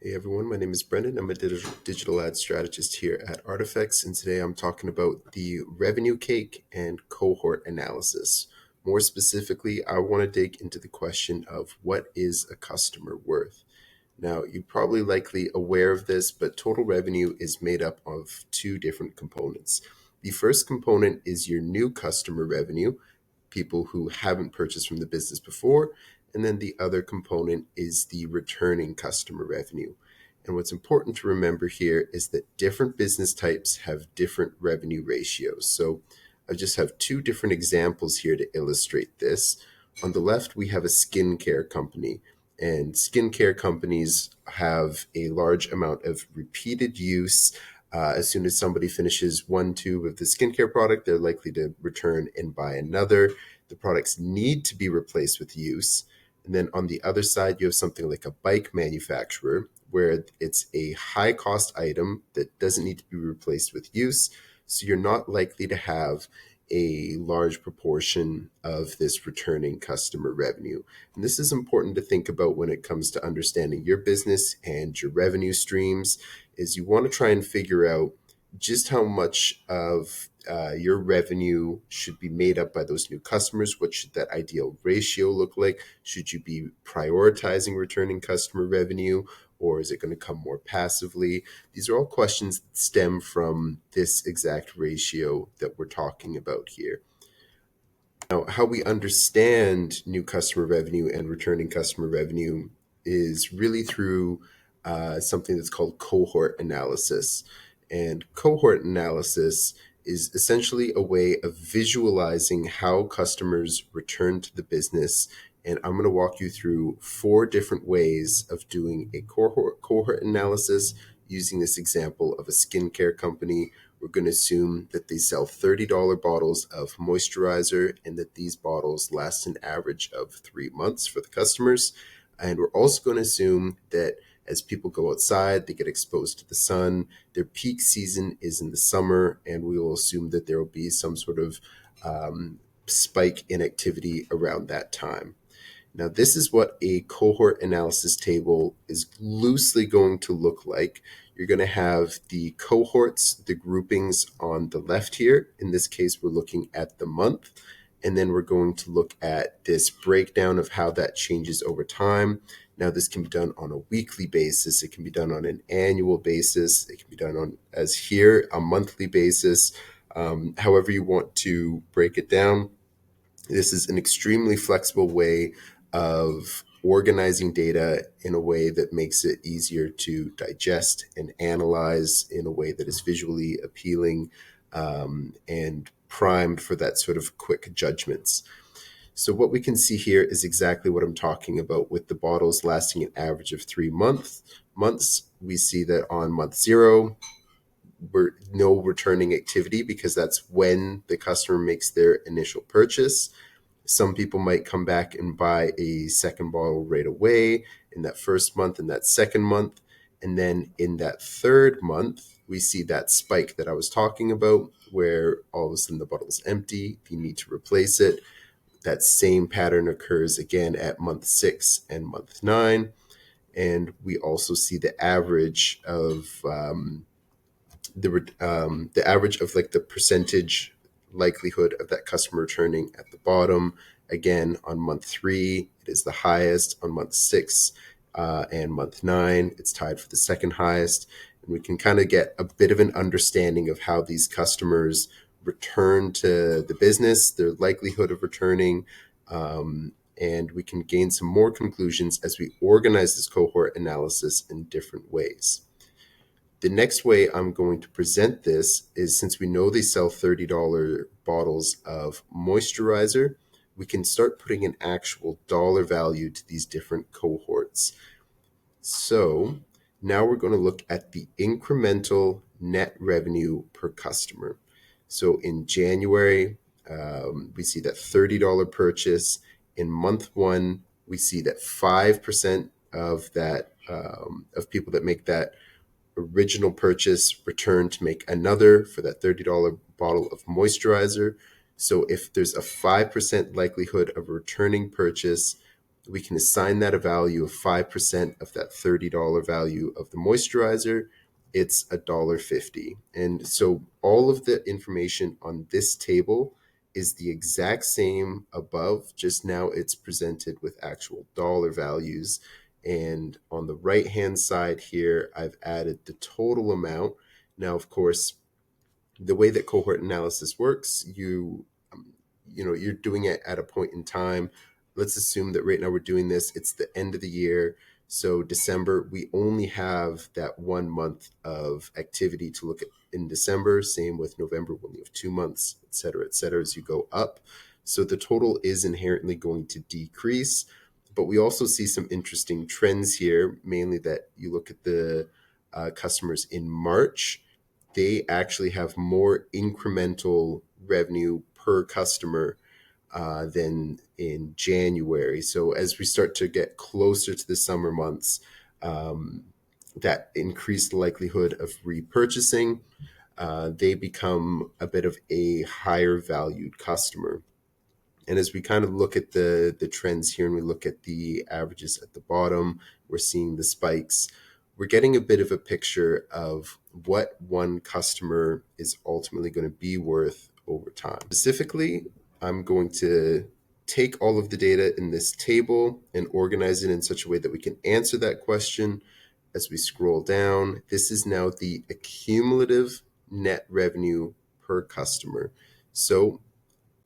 Hey everyone, my name is Brendan. I'm a digital ad strategist here at Artifex, and today I'm talking about the revenue cake and cohort analysis. More specifically, I want to dig into the question of what is a customer worth? Now, you're probably likely aware of this, but total revenue is made up of two different components. The first component is your new customer revenue, people who haven't purchased from the business before. And then the other component is the returning customer revenue. And what's important to remember here is that different business types have different revenue ratios. So I just have two different examples here to illustrate this. On the left, we have a skincare company, and skincare companies have a large amount of repeated use. As soon as somebody finishes one tube of the skincare product, they're likely to return and buy another. The products need to be replaced with use. And then on the other side, you have something like a bike manufacturer, where it's a high cost item that doesn't need to be replaced with use. So you're not likely to have a large proportion of this returning customer revenue. And this is important to think about when it comes to understanding your business and your revenue streams, is you want to try and figure out just how much of your revenue should be made up by those new customers. What should that ideal ratio look like? Should you be prioritizing returning customer revenue, or is it going to come more passively? These are all questions that stem from this exact ratio that we're talking about here. Now, how we understand new customer revenue and returning customer revenue is really through something that's called cohort analysis. And cohort analysis is essentially a way of visualizing how customers return to the business. And I'm going to walk you through four different ways of doing a cohort analysis using this example of a skincare company. We're going to assume that they sell $30 bottles of moisturizer and that these bottles last an average of 3 months for the customers. And we're also going to assume that as people go outside, they get exposed to the sun. Their peak season is in the summer, and we will assume that there will be some sort of spike in activity around that time. Now, this is what a cohort analysis table is loosely going to look like. You're going to have the cohorts, the groupings on the left here. In this case, we're looking at the month. And then we're going to look at this breakdown of how that changes over time. Now, this can be done on a weekly basis. It can be done on an annual basis. It can be done on, as here, a monthly basis. However you want to break it down. This is an extremely flexible way of organizing data in a way that makes it easier to digest and analyze in a way that is visually appealing and primed for that sort of quick judgments. So what we can see here is exactly what I'm talking about with the bottles lasting an average of 3 months. We see that on month 0, we're no returning activity because that's when the customer makes their initial purchase. Some people might come back and buy a second bottle right away in that first month and that second month. And then in that third month, we see that spike that I was talking about where all of a sudden the bottle's empty. You need to replace it. That same pattern occurs again at month 6 and month 9. And we also see the average of the average of like the percentage likelihood of that customer returning at the bottom. Again, on month 3, it is the highest. On month 6 and month 9, it's tied for the second highest. And we can kind of get a bit of an understanding of how these customers return to the business, their likelihood of returning, and we can gain some more conclusions as we organize this cohort analysis in different ways. The next way I'm going to present this is, since we know they sell $30 bottles of moisturizer, we can start putting an actual dollar value to these different cohorts. So now we're going to look at the incremental net revenue per customer. So in January, we see that $30 purchase. In month 1, we see that 5% of that of people that make that original purchase return to make another for that $30 bottle of moisturizer. So if there's a 5% likelihood of a returning purchase, we can assign that a value of 5% of that $30 value of the moisturizer. It's $1.50. And so all of the information on this table is the exact same above, just now it's presented with actual dollar values. And on the right hand side here, I've added the total amount. Now, of course, the way that cohort analysis works, you're doing it at a point in time. Let's assume that right now we're doing this, it's the end of the year. So December, we only have that 1 month of activity to look at in December. Same with November, when you have 2 months, et cetera, as you go up. So the total is inherently going to decrease. But we also see some interesting trends here, mainly that you look at the customers in March, they actually have more incremental revenue per customer than in January. So as we start to get closer to the summer months, that increased likelihood of repurchasing, they become a bit of a higher valued customer. And as we kind of look at the trends here and we look at the averages at the bottom, we're seeing the spikes. We're getting a bit of a picture of what one customer is ultimately going to be worth over time. Specifically, I'm going to take all of the data in this table and organize it in such a way that we can answer that question. As we scroll down, this is now the accumulative net revenue per customer. So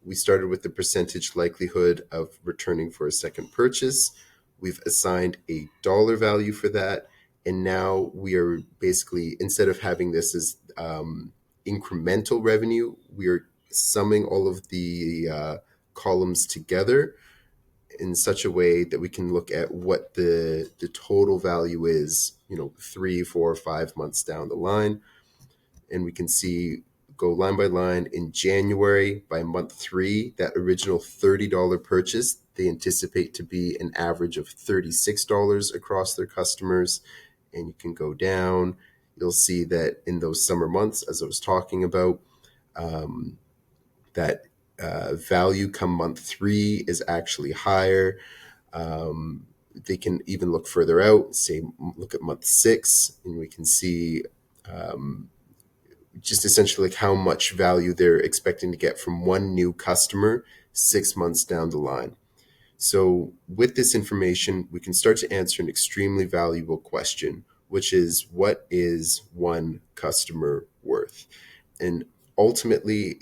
we started with the percentage likelihood of returning for a second purchase. We've assigned a dollar value for that. And now we are basically, instead of having this as incremental revenue, we are summing all of the columns together in such a way that we can look at what the total value is, 3, 4, 5 months down the line. And we can see, go line by line, in January, by month 3, that original $30 purchase, they anticipate to be an average of $36 across their customers. And you can go down, you'll see that in those summer months, as I was talking about, that value come month 3 is actually higher. They can even look further out, say look at month 6, and we can see just essentially like how much value they're expecting to get from one new customer 6 months down the line. So with this information, we can start to answer an extremely valuable question, which is, what is one customer worth? And ultimately,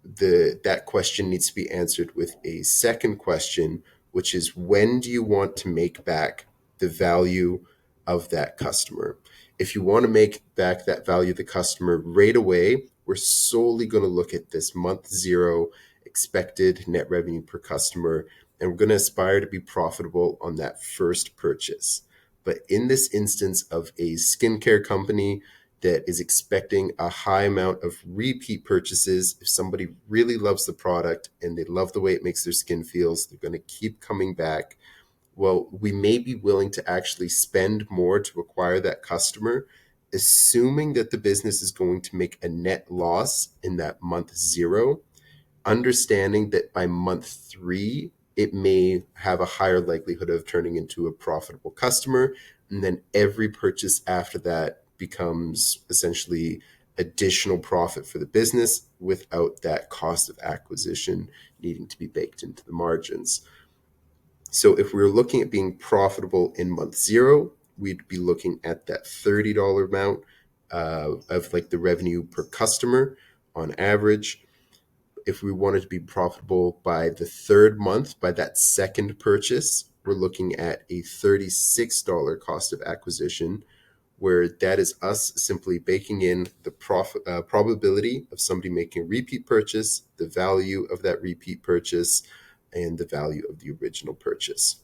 that question needs to be answered with a second question, which is, when do you want to make back the value of that customer? If you want to make back that value of the customer right away, we're solely going to look at this month 0 expected net revenue per customer, and we're going to aspire to be profitable on that first purchase. But in this instance of a skincare company that is expecting a high amount of repeat purchases, if somebody really loves the product and they love the way it makes their skin feels, they're going to keep coming back. Well, we may be willing to actually spend more to acquire that customer, assuming that the business is going to make a net loss in that month 0, understanding that by month 3, it may have a higher likelihood of turning into a profitable customer. And then every purchase after that becomes essentially additional profit for the business without that cost of acquisition needing to be baked into the margins. So if we were looking at being profitable in month 0, we'd be looking at that $30 amount of like the revenue per customer on average. If we wanted to be profitable by the 3rd month, by that second purchase, we're looking at a $36 cost of acquisition, where that is us simply baking in the probability of somebody making a repeat purchase, the value of that repeat purchase, and the value of the original purchase.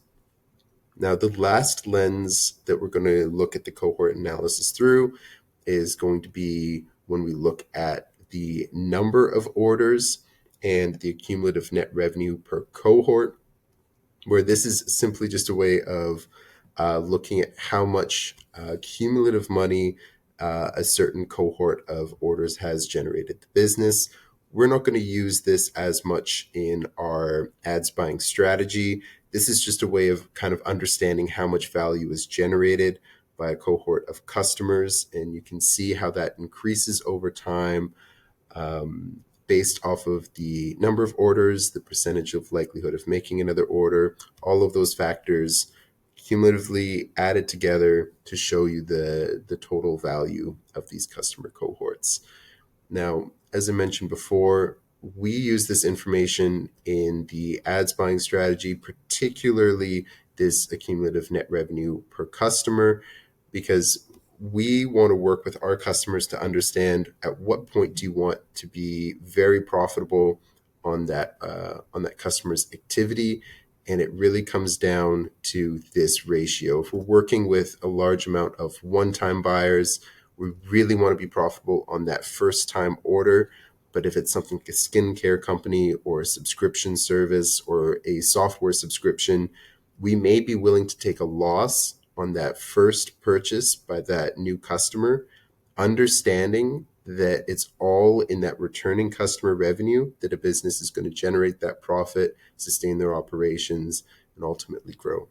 Now, the last lens that we're going to look at the cohort analysis through is going to be when we look at the number of orders and the cumulative net revenue per cohort, where this is simply just a way of looking at how much cumulative money a certain cohort of orders has generated the business. We're not going to use this as much in our ads buying strategy, This is just a way of kind of understanding how much value is generated by a cohort of customers, and you can see how that increases over time, based off of the number of orders, the percentage of likelihood of making another order, all of those factors cumulatively added together to show you the total value of these customer cohorts. Now, as I mentioned before, we use this information in the ads buying strategy, particularly this accumulative net revenue per customer, because we want to work with our customers to understand at what point do you want to be very profitable on that customer's activity. And it really comes down to this ratio. If we're working with a large amount of one-time buyers, we really want to be profitable on that first time order. But if it's something like a skincare company or a subscription service or a software subscription, we may be willing to take a loss on that first purchase by that new customer, understanding that it's all in that returning customer revenue that a business is going to generate that profit, sustain their operations, and ultimately grow.